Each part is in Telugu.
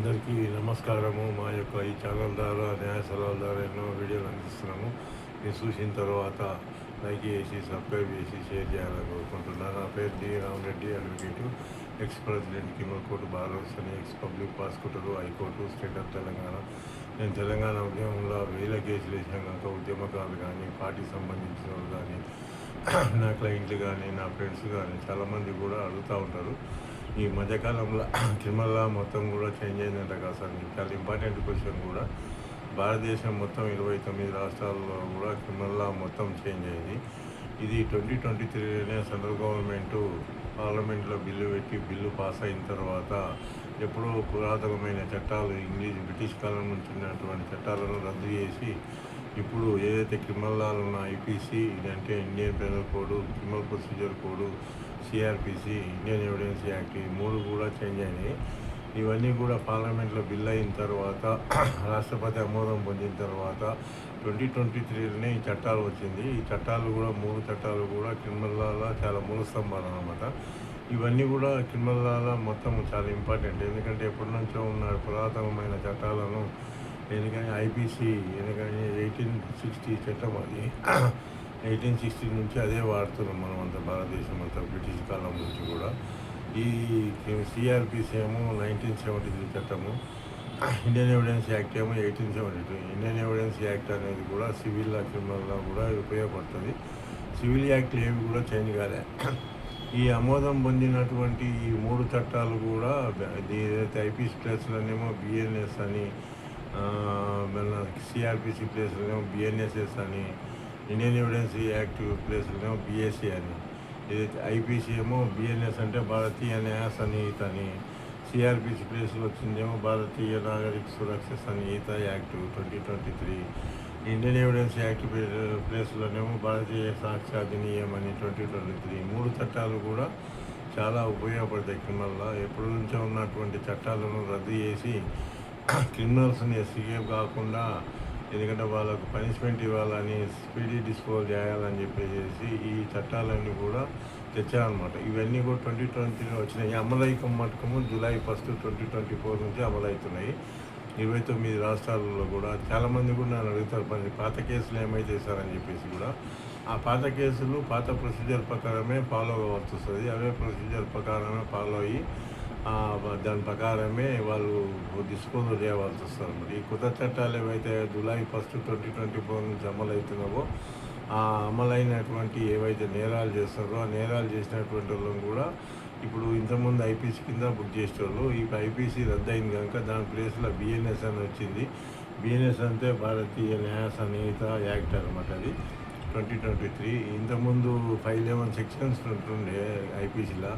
అందరికీ నమస్కారము. మా యొక్క ఈ ఛానల్ ద్వారా న్యాయ సలహాల ద్వారా ఎన్నో వీడియోలు అందిస్తున్నాము. మీరు చూసిన తర్వాత లైక్ చేసి సబ్స్క్రైబ్ చేసి షేర్ చేయాలని కోరుకుంటున్నాను. నా పేరు D Ramareddy, advocate, ex president కిమల్ కోర్టు బార్ అని ex public prosecutor high court state of Telangana. నేను తెలంగాణ ఉద్యమంలో వేల కేసులు వేసిన కనుక ఉద్యమకారులు కానీ పార్టీకి సంబంధించిన వాళ్ళు కానీ నా క్లయింట్లు కానీ నా ఫ్రెండ్స్ కానీ చాలామంది కూడా అడుగుతూ ఉంటారు. ఈ మధ్యకాలంలో క్రిమినల్ లా మొత్తం కూడా చేంజ్ అయిందంట కదా సార్. చాలా ఇంపార్టెంట్ క్వశ్చన్ కూడా. భారతదేశం మొత్తం 29 రాష్ట్రాల్లో కూడా క్రిమినల్ లా మొత్తం చేంజ్ అయింది. ఇది 2023లోనే సెంట్రల్ గవర్నమెంటు పార్లమెంట్లో బిల్లు పెట్టి బిల్లు పాస్ అయిన తర్వాత ఎప్పుడో పురాతనమైన చట్టాలు బ్రిటిష్ కాలం నుంచి ఉన్నటువంటి చట్టాలను రద్దు చేసి ఇప్పుడు ఏదైతే క్రిమినల్ లాలు ఉన్న ఐపీసీ అంటే Indian penal code, criminal procedure code, CrPC, Indian evidence act, ఈ మూడు కూడా చేంజ్ అయినాయి. ఇవన్నీ కూడా పార్లమెంట్లో బిల్ అయిన తర్వాత రాష్ట్రపతి ఆమోదం పొందిన తర్వాత 2023లోనే ఈ చట్టాలు వచ్చింది. ఈ చట్టాలు కూడా 3 చట్టాలు కూడా క్రిమినల్ లాలో చాలా మూల స్తంభాలు అన్నమాట. ఇవన్నీ కూడా క్రిమినల్ లాలో మొత్తం చాలా ఇంపార్టెంట్. ఎందుకంటే ఎప్పటి నుంచో ఉన్న పురాతనమైన చట్టాలను ఎందుకని ఐపీసీ ఎందుకని 1860 చట్టం, అది 1860 నుంచి అదే వాడుతున్నాం మనం అంతా, భారతదేశం అంతా బ్రిటిష్ కాలం నుంచి కూడా. ఈ సిఆర్పిసి ఏమో 1973 చట్టము, ఇండియన్ ఎవిడెన్స్ యాక్ట్ ఏమో 1872. ఇండియన్ ఎవిడెన్స్ యాక్ట్ అనేది కూడా సివిల్ లా, క్రిమినల్ లా కూడా ఉపయోగపడుతుంది. సివిల్ యాక్ట్లు ఏవి కూడా చేంజ్ కాలే. ఈ ఆమోదం పొందినటువంటి ఈ 3 చట్టాలు కూడా ఏదైతే ఐపీసీ ప్లేస్లోనేమో బిఎన్ఎస్ అని, మన సిఆర్పిసి ప్లేస్లోనేమో బిఎన్ఎస్ఎస్ అని, ఇండియన్ ఎవిడెన్స్ యాక్ట్ ప్లేస్లోనేమో బిఎస్సి అని. ఏదైతే ఐపీసీ ఏమో బిఎన్ఎస్ అంటే భారతీయ న్యాయ సన్నిహిత అని, సిఆర్పిసి ప్లేస్లో వచ్చిందేమో భారతీయ నాగరిక సురక్ష సన్నిహిత యాక్ట్ 2023, ఇండియన్ ఎవిడెన్స్ యాక్ట్ ప్లేస్లోనేమో భారతీయ సాక్ష్య అధినియం అని 2023. 3 చట్టాలు కూడా చాలా ఉపయోగపడతాయి క్రిమినల్ లా. ఎప్పటి నుంచో ఉన్నటువంటి చట్టాలను రద్దు చేసి క్రిమినల్స్ని ఎస్కేప్ కాకుండా, ఎందుకంటే వాళ్ళకు పనిష్మెంట్ ఇవ్వాలని, స్పీడీ డిస్పోజ్ చేయాలని చెప్పేసి ఈ చట్టాలన్నీ కూడా తెచ్చారనమాట. ఇవన్నీ కూడా 2023లో వచ్చినాయి. అమలైకం మటుకము జూలై 1, 2024 నుంచి అమలవుతున్నాయి 29 రాష్ట్రాలలో కూడా. చాలామంది కూడా నన్ను అడుగుతారు పాత కేసులు ఏమైతే చేశారని చెప్పేసి కూడా. ఆ పాత కేసులు పాత ప్రొసీజర్ ప్రకారమే ఫాలో అవ్వాల్సి వస్తుంది. అవే ప్రొసీజర్ ప్రకారమే ఫాలో అయ్యి దాని ప్రకారమే వాళ్ళు డిస్పోజల్ చేయవలసి వస్తుంది అన్నమాట. ఈ కొత్త చట్టాలు ఏవైతే జూలై 1, 2024 నుంచి అమలవుతున్నావో, ఆ అమలైనటువంటి ఏవైతే నేరాలు చేస్తారో ఆ నేరాలు చేసినటువంటి వాళ్ళని కూడా ఇప్పుడు ఇంతకుముందు ఐపీసీ కింద బుక్ చేసేవాళ్ళు. ఇప్పుడు ఐపీసీ రద్దు అయింది కనుక దాని ప్లేస్లో బిఎన్ఎస్ అని వచ్చింది. బిఎన్ఎస్ అంటే భారతీయ న్యాయ సన్నిహిత యాక్ట్ అనమాట. అది 2023. ఇంతకుముందు 511 సెక్షన్స్ ఉంటుండే ఐపీసీలో,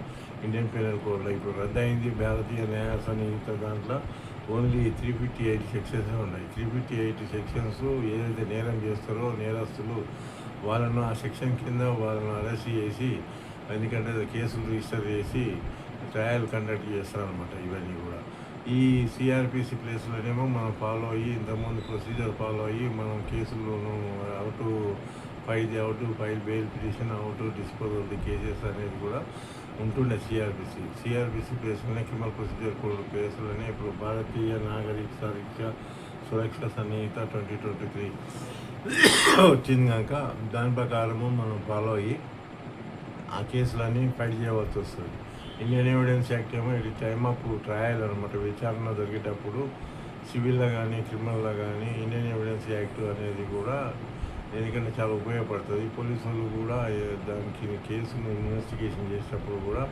ఇండియన్ పెనల్ కోడ్లో. ఇప్పుడు రద్దు అయింది. భారతీయ న్యాయ సన్నిహిత దాంట్లో ఓన్లీ 358 సెక్షన్స్ ఉన్నాయి. 358 సెక్షన్స్ ఏదైతే నేరం చేస్తారో నేరస్తులు వాళ్ళను ఆ సెక్షన్ కింద వాళ్ళను అరెస్ట్ చేసి, ఎందుకంటే కేసులు రిజిస్టర్ చేసి ట్రయల్ కండక్ట్ చేస్తారనమాట. ఇవన్నీ కూడా ఈ సిఆర్పిసి ప్లేస్లోనేమో మనం ఫాలో అయ్యి, ఇంతకుముందు ప్రొసీజర్ ఫాలో అయ్యి మనం కేసులను how to file bail petition, how to dispose of the cases అనేది కూడా ఉంటుండే. సిఆర్పిసి ప్లేస్లోనే క్రిమినల్ ప్రొసీజర్ కోడ్ కేసులోనే ఇప్పుడు భారతీయ నాగరిక సురక్ష సన్నిహిత 2023 వచ్చింది కనుక దాని ప్రకారము మనం ఫాలో అయ్యి ఆ కేసులన్నీ ఫైట్ చేయవలసి వస్తుంది. ఇండియన్ ఎవిడెన్స్ యాక్ట్ ఏమో ఇది టైమ్ ఆఫ్ ట్రయల్ అనమాట. విచారణ జరిగేటప్పుడు సివిల్లో కానీ క్రిమినల్లో కానీ ఇండియన్ ఎవిడెన్స్ యాక్ట్ అనేది కూడా ఎందుకంటే చాలా ఉపయోగపడుతుంది. పోలీసులు కూడా దానికి కేసును ఇన్వెస్టిగేషన్ చేసేటప్పుడు కూడా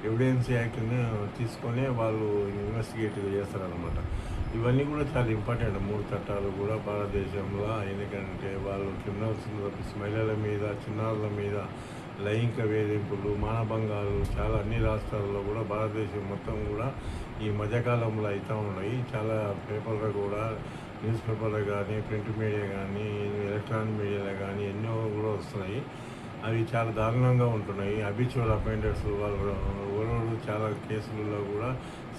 ఎవిడెన్స్ యాక్ట్ని తీసుకొని వాళ్ళు ఇన్వెస్టిగేట్ చేస్తారనమాట. ఇవన్నీ కూడా చాలా ఇంపార్టెంట్ 3 చట్టాలు కూడా భారతదేశంలో. ఎందుకంటే వాళ్ళు క్రిమినల్స్ మహిళల మీద, చిన్నారుల మీద లైంగిక వేధింపులు, మానభంగాలు చాలా అన్ని రాష్ట్రాల్లో కూడా భారతదేశం మొత్తం కూడా ఈ మధ్యకాలంలో అవుతూ ఉన్నాయి. చాలా పేపర్లో కూడా, న్యూస్ పేపర్లో కానీ, ప్రింట్ మీడియా కానీ, ఎలక్ట్రానిక్ మీడియాలో కానీ ఎన్నో కూడా వస్తున్నాయి. అవి చాలా దారుణంగా ఉంటున్నాయి. అబిచువల్ అఫెండర్స్ వాళ్ళు ఎవరు చాలా కేసులలో కూడా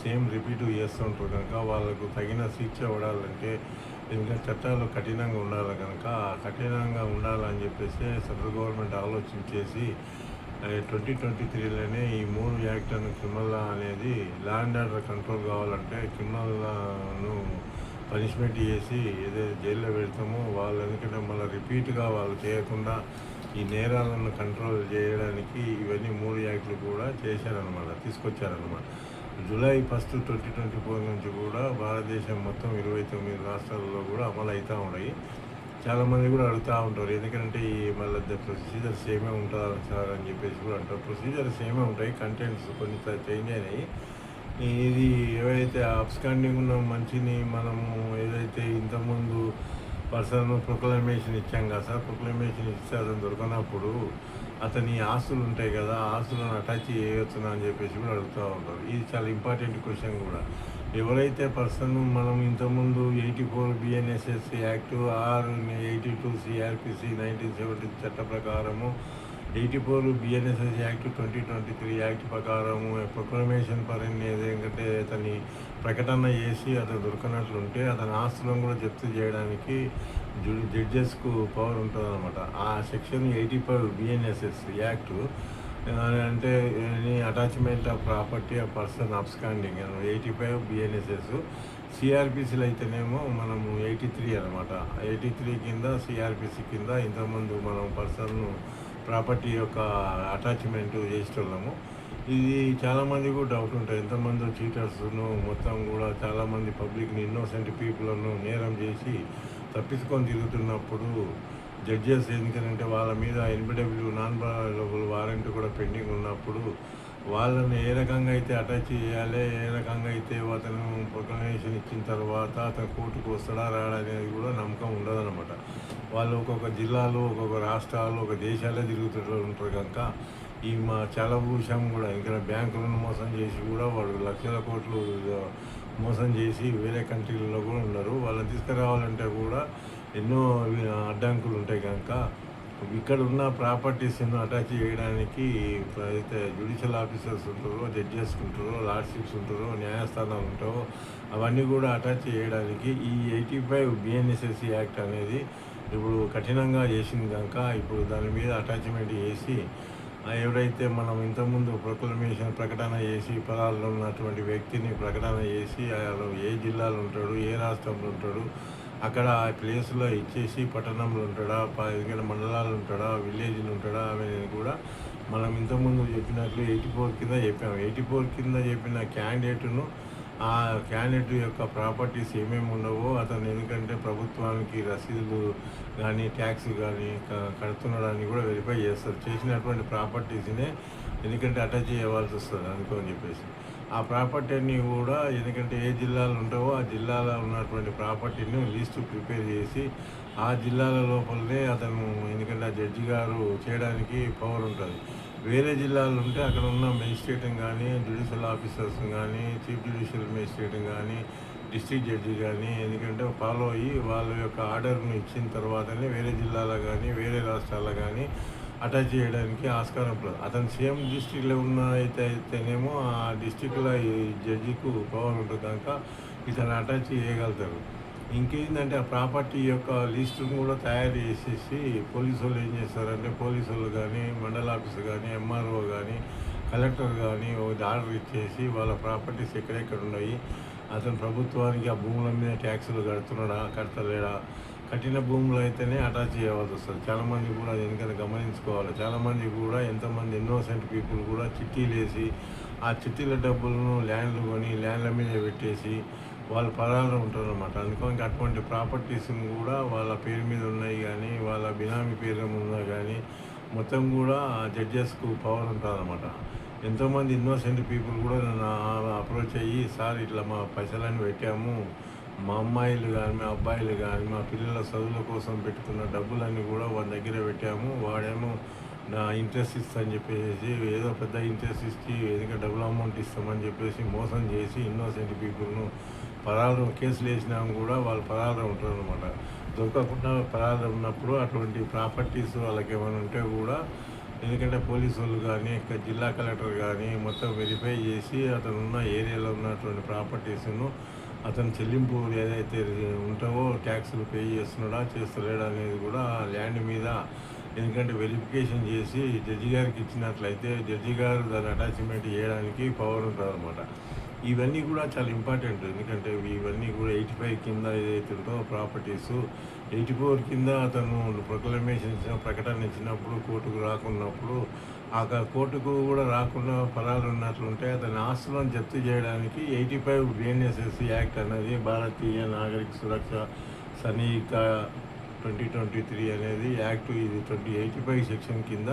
సేమ్ రిపీట్ చేస్తుంటారు కనుక వాళ్ళకు తగిన శిక్ష పడాలంటే, ఎందుకంటే చట్టాలు కఠినంగా ఉండాలి కనుక కఠినంగా ఉండాలని చెప్పేసి సెంట్రల్ గవర్నమెంట్ ఆలోచించేసి 2023లోనే ఈ 3 యాక్ట్‌లను క్రిమినల్ లా అనేది లా అండ్ ఆర్డర్ కంట్రోల్ కావాలంటే క్రిమినల్ లాను పనిష్మెంట్ చేసి ఏదైతే జైల్లో పెడతామో వాళ్ళు ఎందుకంటే మళ్ళీ రిపీట్‌గా వాళ్ళు చేయకుండా ఈ నేరాలను కంట్రోల్ చేయడానికి ఇవన్నీ 3 యాక్ట్‌లు కూడా చేశారనమాట, తీసుకొచ్చారనమాట. జూలై 1, 2024 నుంచి కూడా భారతదేశం మొత్తం 29 రాష్ట్రాలలో కూడా అమలు అవుతూ ఉన్నాయి. చాలామంది కూడా అడుగుతూ ఉంటారు, ఎందుకంటే ఈ మళ్ళీ ప్రొసీజర్ సేమే ఉంటుందా సార్ అని చెప్పేసి కూడా అంటారు. ప్రొసీజర్ సేమే ఉంటాయి, కంటెంట్స్ కొన్ని చేంజ్ అయినాయి. ఇది ఏవైతే అబ్స్కాండింగ్ ఉన్న మంచిని మనము ఏదైతే ఇంతకుముందు పర్సన్ ప్రొక్లమేషన్ ఇచ్చాం కదా సార్, ప్రొక్లమేషన్ ఇస్తే అతను దొరకనప్పుడు అతని ఆస్తులు ఉంటాయి కదా, ఆస్తులను అటాచ్ చేయవచ్చునా అని చెప్పేసి కూడా అడుగుతూ ఉంటారు. ఇది చాలా ఇంపార్టెంట్ క్వశ్చన్ కూడా. ఎవరైతే పర్సన్ మనం ఇంతకుముందు 84 BNSS యాక్టు ఆర్ 82 CRPC 1970 చట్ట ప్రకారము 84 BNSS యాక్ట్ 2023 యాక్ట్ ప్రకారము ప్రొక్లమేషన్ పరంగా ఏదంటే అతని ప్రకటన చేసి అతను దొరకనట్లుంటే అతని ఆస్తులను కూడా జప్తు చేయడానికి జడ్జెస్కు పవర్ ఉంటుంది అనమాట. ఆ సెక్షన్ 85 BNSS యాక్టు అంటే attachment of property of person absconding 85 BNSS. సిఆర్పిసిలు అయితేనేమో మనము 83 అనమాట. 83 కింద సిఆర్పిసి కింద ఇంతకుముందు మనం పర్సన్ ప్రాపర్టీ యొక్క అటాచ్మెంట్ చేసేటోళ్ళము. ఇది చాలామంది కూడా డౌట్ ఉంటుంది, ఎంతమంది చీటర్స్ను మొత్తం కూడా చాలామంది పబ్లిక్ని ఇన్నోసెంట్ పీపుల్ను నేరం చేసి తప్పించుకొని తిరుగుతున్నప్పుడు జడ్జెస్ ఎందుకంటే వాళ్ళ మీద NBW నాన్ బైలబుల్ వారెంట్ కూడా పెండింగ్ ఉన్నప్పుడు వాళ్ళని ఏ రకంగా అయితే అటాచ్ చేయాలి, ఏ రకంగా అయితే అతను ప్రొక్లమేషన్ ఇచ్చిన తర్వాత అతను కోర్టుకు వస్తాడా రాడా అనేది కూడా నమ్మకం ఉండదన్నమాట. వాళ్ళు ఒక్కొక్క జిల్లాలో ఒక్కొక్క రాష్ట్రాలు ఒక దేశాలే తిరుగుతూ ఉంటారు కనుక ఈ మా చాలా విషయం కూడా ఇంకా బ్యాంకులను మోసం చేసి కూడా వాడు లక్షల కోట్లు మోసం చేసి వేరే కంట్రీలలో కూడా ఉన్నారు. వాళ్ళని తీసుకురావాలంటే కూడా ఎన్నో అడ్డంకులు ఉంటాయి కనుక ఇక్కడ ఉన్న ప్రాపర్టీస్ను అటాచ్ చేయడానికి అయితే జ్యుడిషియల్ ఆఫీసర్స్ ఉంటారో, జడ్జెస్ ఉంటారో, లార్డ్షిప్స్ ఉంటారో, న్యాయస్థానాలు ఉంటారో అవన్నీ కూడా అటాచ్ చేయడానికి ఈ 85 BNSS యాక్ట్ అనేది ఇప్పుడు కఠినంగా చేసింది కనుక ఇప్పుడు దాని మీద అటాచ్మెంట్ చేసి ఎవరైతే మనం ఇంతకుముందు ప్రొక్లమేషన్ ప్రకటన చేసి పొలాల్లో ఉన్నటువంటి వ్యక్తిని ప్రకటన చేసి ఏ జిల్లాలో ఉంటాడు, ఏ రాష్ట్రంలో ఉంటాడు, అక్కడ ఆ ప్లేస్లో ఇచ్చేసి పట్టణంలో ఉంటాడా, ఎందుకంటే మండలాలు ఉంటాడా, విలేజ్లు ఉంటాడా అనేది కూడా మనం ఇంతకుముందు చెప్పినట్లు 84 కింద చెప్పాము. 84 కింద చెప్పిన క్యాండిడేట్ను ఆ క్యాండిడేట్ యొక్క ప్రాపర్టీస్ ఏమేమి ఉండవో అతను ఎందుకంటే ప్రభుత్వానికి రసీదులు కానీ ట్యాక్స్ కానీ కడుతున్నాడని కూడా వెరిఫై చేస్తారు. చేసినటువంటి ప్రాపర్టీస్నే ఎందుకంటే అటాచ్ చేయవలసి వస్తుంది అనుకోని చెప్పేసి ఆ ప్రాపర్టీని కూడా ఎందుకంటే ఏ జిల్లాలో ఉంటావో ఆ జిల్లాలో ఉన్నటువంటి ప్రాపర్టీని లిస్టు ప్రిపేర్ చేసి ఆ జిల్లాల లోపలనే అతను ఎందుకంటే ఆ జడ్జి గారు చేయడానికి పవర్ ఉంటుంది. వేరే జిల్లాలు ఉంటే అక్కడ ఉన్న మెజిస్ట్రేట్ కానీ, జ్యుడిషియల్ ఆఫీసర్స్ కానీ, చీఫ్ జ్యుడిషియల్ మెజిస్ట్రేట్ కానీ, డిస్ట్రిక్ట్ జడ్జి కానీ ఎందుకంటే ఫాలో అయ్యి వాళ్ళ యొక్క ఆర్డర్ను ఇచ్చిన తర్వాతనే వేరే జిల్లాలో కానీ వేరే రాష్ట్రాల్లో కానీ అటాచ్ చేయడానికి ఆస్కారం ఉంటుంది. అతను సేమ్ డిస్ట్రిక్ట్లో ఉన్న అయితేనేమో ఆ డిస్ట్రిక్ట్లో ఈ జడ్జికు పవర్ ఉంటుంది కనుక ఇతను అటాచ్ చేయగలుగుతారు. ఇంకేంటంటే ఆ ప్రాపర్టీ యొక్క లిస్టును కూడా తయారు చేసేసి పోలీసు వాళ్ళు ఏం చేస్తారంటే పోలీసు వాళ్ళు కానీ, మండల ఆఫీసర్ కానీ, MRO కానీ, కలెక్టర్ కానీ ఒక ఆర్డర్ ఇచ్చేసి వాళ్ళ ప్రాపర్టీస్ ఎక్కడెక్కడ ఉన్నాయి, అతను ప్రభుత్వానికి ఆ భూముల మీద ట్యాక్సులు కడుతున్నాడా కడతలేడా, కట్టిన భూములు అయితేనే అటాచ్ చేయవలసి వస్తుంది. చాలామంది కూడా ఎందుకంటే గమనించుకోవాలి. చాలామంది కూడా ఎంతమంది ఇన్నోసెంట్ పీపుల్ కూడా చిట్టీలు వేసి ఆ చిట్టీల డబ్బులను ల్యాండ్లు కొని ల్యాండ్ల మీద పెట్టేసి వాళ్ళ పరాలు ఉంటారన్నమాట. అందుకని అటువంటి ప్రాపర్టీస్ని కూడా వాళ్ళ పేరు మీద ఉన్నాయి కానీ వాళ్ళ బినామీ పేరు ఉన్నా కానీ మొత్తం కూడా జడ్జెస్కు పవర్ ఉంటుందన్నమాట. ఎంతోమంది ఇన్నోసెంట్ పీపుల్ కూడా నన్ను అప్రోచ్ అయ్యి సార్ ఇట్లా మా పైసలని పెట్టాము, మా అమ్మాయిలు కానీ మా అబ్బాయిలు కానీ మా పిల్లల చదువుల కోసం పెట్టుకున్న డబ్బులన్నీ కూడా వాళ్ళ దగ్గర పెట్టాము, వాడేమో నా ఇంట్రెస్ట్ ఇస్తామని చెప్పేసి ఏదో పెద్ద ఇంట్రెస్ట్ ఇచ్చి ఎందుకంటే డబుల్ అమౌంట్ ఇస్తామని చెప్పేసి మోసం చేసి ఇన్నోసెంట్ పీపుల్ను పరాలు కేసులు వేసినా కూడా వాళ్ళు పరాలు ఉంటారు అనమాట. దొరకకుండా పరాలు ఉన్నప్పుడు అటువంటి ప్రాపర్టీస్ వాళ్ళకి ఏమైనా ఉంటే కూడా ఎందుకంటే పోలీసు వాళ్ళు కానీ జిల్లా కలెక్టర్ కానీ మొత్తం వెరిఫై చేసి అతను ఉన్న ఏరియాలో ఉన్నటువంటి ప్రాపర్టీస్ను అతను చెల్లింపు ఏదైతే ఉంటావో ట్యాక్సులు పే చేస్తున్నాడా చేస్తలేడా అనేది కూడా ల్యాండ్ మీద ఎందుకంటే వెరిఫికేషన్ చేసి జడ్జి గారికి ఇచ్చినట్లయితే జడ్జి గారు దాన్ని అటాచ్మెంట్ చేయడానికి పవర్ ఉంటుందన్నమాట. ఇవన్నీ కూడా చాలా ఇంపార్టెంట్. ఎందుకంటే ఇవన్నీ కూడా 85 కింద ఏదైతే ఉందో ప్రాపర్టీస్, 84 కింద అతను ప్రొక్లమేషన్ ఇచ్చిన ప్రకటన ఇచ్చినప్పుడు కోర్టుకు రాకున్నప్పుడు ఆ కోర్టుకు కూడా రాకుండా ఫలాలు ఉన్నట్లుంటే అతని ఆస్తులను జప్తు చేయడానికి 85 బిఎన్ఎస్ఎస్ యాక్ట్ అనేది భారతీయ నాగరిక సురక్ష సన్నిహిత 2023 అనేది యాక్ట్. ఇది 85 సెక్షన్ కింద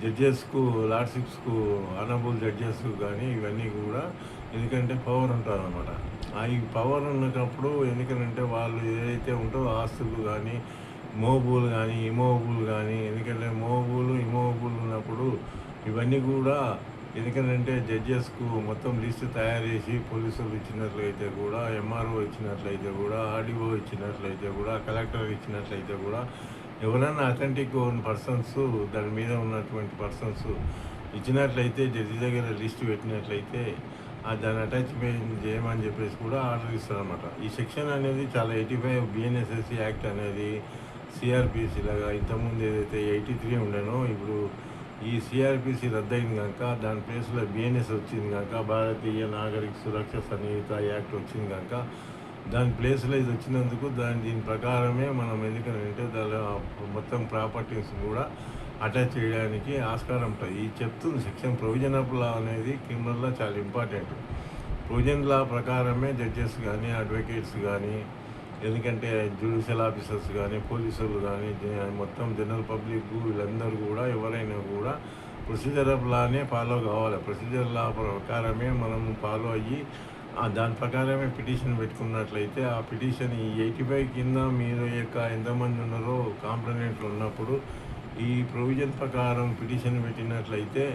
జడ్జెస్కు, లార్డ్షిప్స్కు, ఆనరబుల్ జడ్జెస్కు కానీ ఇవన్నీ కూడా ఎందుకంటే పవర్ ఉంటుంది అన్నమాట. ఈ పవర్ ఉన్నప్పుడు ఎందుకంటే వాళ్ళు ఏదైతే ఉంటుందో ఆస్తులు కానీ మోబులు కానీ ఇమోబుల్ కానీ, ఎందుకంటే మోబులు ఇమోబుల్ ఉన్నప్పుడు ఇవన్నీ కూడా ఎందుకంటే జడ్జెస్కు మొత్తం లిస్టు తయారు చేసి పోలీసులు ఇచ్చినట్లయితే కూడా, ఎంఆర్ఓ ఇచ్చినట్లయితే కూడా, ఆర్డీఓ ఇచ్చినట్లయితే కూడా, కలెక్టర్ ఇచ్చినట్లయితే కూడా ఎవరైనా అథెంటిక్ పర్సన్స్ దాని మీద ఉన్నటువంటి పర్సన్స్ ఇచ్చినట్లయితే జడ్జి దగ్గర లిస్టు పెట్టినట్లయితే దాన్ని అటాచ్మెంట్ చేయమని చెప్పేసి కూడా ఆర్డర్ ఇస్తారనమాట. ఈ సెక్షన్ అనేది చాలా 85 బిఎన్ఎస్ఎస్ యాక్ట్ అనేది సిఆర్పిసి లాగా ఇంతకుముందు ఏదైతే 83 ఉండేనో ఇప్పుడు ఈ సిఆర్పిసి రద్దయింది కనుక దాని ప్లేస్లో బిఎన్ఎస్ వచ్చింది కనుక భారతీయ నాగరిక సురక్ష సన్నిహిత యాక్ట్ వచ్చింది కనుక దాని ప్లేస్లో ఇది వచ్చినందుకు దీని ప్రకారమే మనం ఎందుకంటే దాని మొత్తం ప్రాపర్టీస్ కూడా అటాచ్ చేయడానికి ఆస్కారం ఉంటుంది. ఈ చెప్తుంది సెక్షన్ ప్రొవిజన్ ఆఫ్ లా అనేది క్రిమినల్ లా చాలా ఇంపార్టెంట్. ప్రొవిజన్ లా ప్రకారమే జడ్జెస్ కానీ, అడ్వకేట్స్ కానీ, ఎందుకంటే జ్యుడిషియల్ ఆఫీసర్స్ కానీ, పోలీసులు కానీ, మొత్తం జనరల్ పబ్లిక్ వీళ్ళందరూ కూడా ఎవరైనా కూడా ప్రొసీజర్ ఆఫ్ లానే ఫాలో కావాలి. ప్రొసీజర్ లా ప్రకారమే మనం ఫాలో అయ్యి దాని ప్రకారమే పిటిషన్ పెట్టుకున్నట్లయితే ఆ పిటిషన్ ఈ 85 కింద మీరు యొక్క ఎంతమంది ఉన్నారో కాంప్లైంట్లు ఉన్నప్పుడు ఈ ప్రొవిజన్ ప్రకారం పిటిషన్ పెట్టినట్లయితే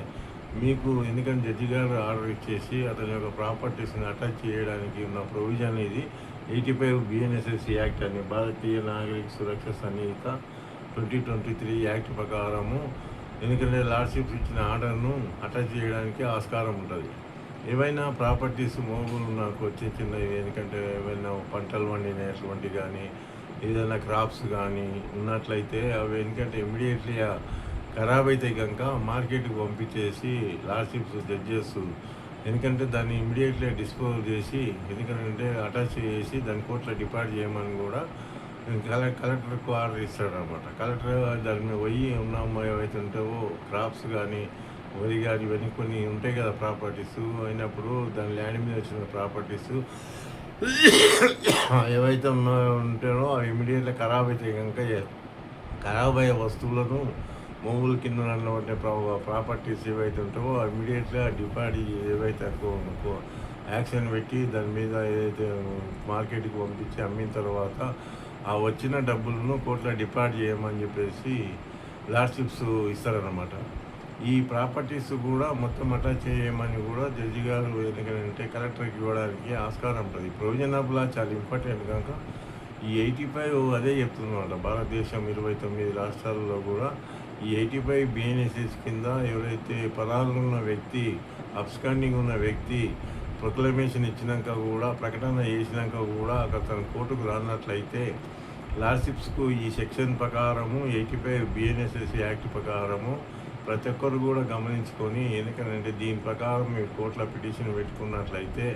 మీకు ఎందుకంటే జడ్జి గారు ఆర్డర్ ఇచ్చేసి అతని యొక్క ప్రాపర్టీస్ని అటాచ్ చేయడానికి ఉన్న ప్రొవిజన్ ఇది 85 బిఎన్ఎస్ఎస్ యాక్ట్ అని భారతీయ నాగరిక సురక్ష సన్నిహిత 2023 యాక్ట్ ప్రకారము ఎందుకంటే లార్డ్షిప్స్ ఇచ్చిన ఆర్డర్ను అటాచ్ చేయడానికి ఆస్కారం ఉంటుంది. ఏవైనా ప్రాపర్టీస్ మోగులు నాకు చిన్నవి ఎందుకంటే ఏమైనా పంటలు వండినటువంటి కానీ ఏదైనా క్రాప్స్ కానీ ఉన్నట్లయితే అవి ఎందుకంటే ఇమ్మీడియట్లీ ఖరాబ్ అయితే కనుక మార్కెట్కి పంపించేసి లార్డ్షిప్స్ జడ్జెస్ ఎందుకంటే దాన్ని ఇమ్మీడియట్లీ డిస్పోజ్ చేసి ఎందుకంటే అటాచ్ చేసి దాని కోర్టులో డిపాజిట్ చేయమని కూడా కలెక్టర్కు ఆర్డర్ ఇస్తాడనమాట. కలెక్టర్ దాని మీద పోయి ఉన్న ఏవైతే ఉంటావో క్రాప్స్ కానీ వరి కానీ ఇవన్నీ కొన్ని ఉంటాయి కదా ప్రాపర్టీస్ అయినప్పుడు దాని ల్యాండ్ మీద వచ్చిన ప్రాపర్టీస్ ఏవైతే ఉంటాయో అవి ఇమీడియట్గా ఖరాబ్ అయితే కనుక ఖరాబ్ అయ్యే వస్తువులను మోగుల కింద ఉన్నటువంటి ప్రాపర్టీస్ ఏవైతే ఉంటావో ఇమీడియట్గా డిపాజిట్ ఏవైతే యాక్షన్ పెట్టి దాని మీద ఏదైతే మార్కెట్కి పంపించి అమ్మిన తర్వాత ఆ వచ్చిన డబ్బులను కోర్టులో డిపాజిట్ చేయమని చెప్పేసి లార్డ్షిప్స్ ఇస్తారన్నమాట. ఈ ప్రాపర్టీస్ కూడా మొత్తం అటాచ్ చేయమని కూడా జడ్జి గారు ఎందుకంటే కలెక్టర్కి ఇవ్వడానికి ఆస్కారం ఉంటుంది. ప్రొవిజన్ ఆఫ్ లా చాలా ఇంపార్టెంట్ కనుక ఈ 85 అదే చెప్తుందన్నమాట. భారతదేశం 29 రాష్ట్రాల్లో కూడా ఈ 85 బిఎన్ఎస్ఎస్ కింద ఎవరైతే పరాలు ఉన్న వ్యక్తి, అబ్స్కాండింగ్ ఉన్న వ్యక్తి ప్రొక్లమేషన్ ఇచ్చినాక కూడా ప్రకటన చేసినాక కూడా అతను కోర్టుకు రానట్లయితే లార్డ్షిప్స్కు ఈ సెక్షన్ ప్రకారము 85 బిఎన్ఎస్ఎస్ యాక్ట్ ప్రకారము ప్రతి ఒక్కరు కూడా గమనించుకొని ఎందుకంటే దీని ప్రకారం మీరు కోర్టులో పిటిషన్ పెట్టుకున్నట్లయితే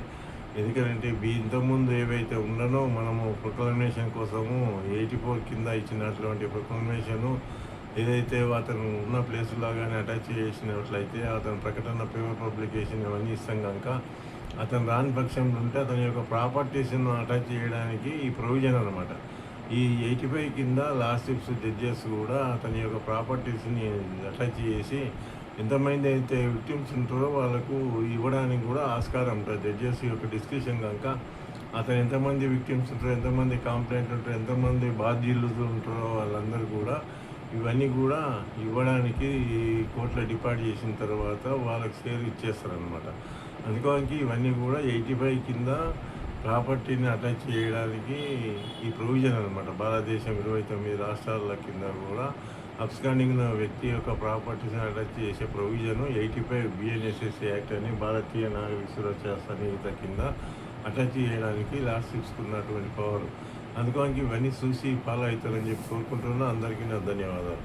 ఎందుకంటే ఇంతకుముందు ఏవైతే ఉండనో మనము ప్రొక్లమేషన్ కోసము 84 కింద ఇచ్చినటువంటి ప్రొక్లమేషను ఏదైతే అతను ఉన్న ప్లేసులో కానీ అటాచ్ చేసినట్లయితే అతను ప్రకటన పేపర్ పబ్లికేషన్ ఇవన్నీ ఇస్తాం కనుక అతను రాని పక్షంలో ఉంటే అతని యొక్క ప్రాపర్టీస్ను అటాచ్ చేయడానికి ఈ ప్రొవిజన్ అనమాట. ఈ 85 కింద లార్డ్షిప్స్ జడ్జెస్ కూడా అతని యొక్క ప్రాపర్టీస్ని అటాచ్ చేసి ఎంతమంది అయితే విక్టిమ్స్ ఉంటారో వాళ్ళకు ఇవ్వడానికి కూడా ఆస్కారం ఉంటుంది. జడ్జెస్ యొక్క డిస్కషన్ కనుక అతను ఎంతమంది విక్టిమ్స్ ఉంటారో, ఎంతమంది కంప్లైంట్ ఉంటారో, ఎంతమంది బాధ్యులు ఉంటారో వాళ్ళందరూ కూడా ఇవన్నీ కూడా ఇవ్వడానికి కోర్టులో డిపాజిట్ చేసిన తర్వాత వాళ్ళకి షేర్ ఇచ్చేస్తారనమాట. అందుకోనికి ఇవన్నీ కూడా 85 కింద ప్రాపర్టీని అటాచ్ చేయడానికి ఈ ప్రొవిజన్ అనమాట. భారతదేశం 29 రాష్ట్రాల కింద కూడా అబ్స్కాండింగ్ ఉన్న వ్యక్తి యొక్క ప్రాపర్టీస్ని అటాచ్ చేసే ప్రొవిజను 85 బిఎన్ఎస్ఎస్ యాక్ట్ అని భారతీయ నాగరిక సురక్ష సన్నిహిత కింద అటాచ్ చేయడానికి లార్డ్షిప్స్కి ఉన్నటువంటి పవర్. అందుకోనికి ఇవన్నీ చూసి ఫాలో అవుతారని చెప్పి కోరుకుంటున్నా. అందరికీ నా ధన్యవాదాలు.